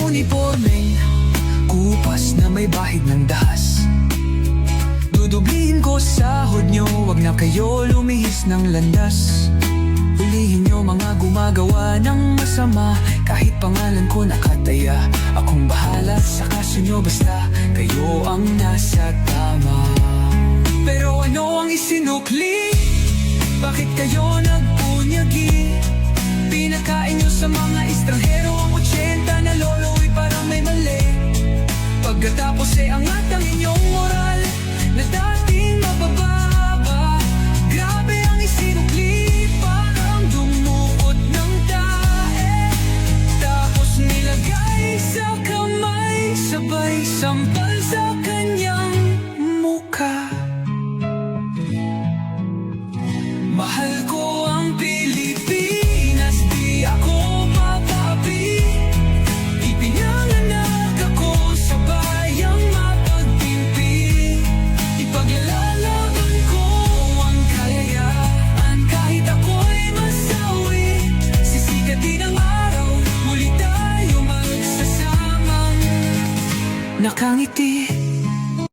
unipormeng kupas na may bahid ng dahas. Dudublihin ko sahod nyo, wag na kayo lumihis ng landas. Hulihin nyo mga gumagawa ng masama, kahit pangalan ko nakataya. Akong bahala sa kaso nyo, basta kayo ang nasa tama. Pero ano ang isinukli? Bakit kayo nagpunyagi? Pinakain nyo sa mga estranghero ang 80 na lolo'y parang may mali. Pagkatapos angat ang inyong moral na dating mabababa. Grabe ang isinukli, parang dumukot ng tae. Tapos nilagay sa kamay, sabay sampal sa kanyang mukha. Mahal ko ang Pilipinas, di ako papapi. Ipinanganak ako sa bayang mapagtimpi. Ipaglalaban ko ang kalayaan, kahit ako'y masawi. Sisikatin ang araw, muli tayo magsasamang nakangiti.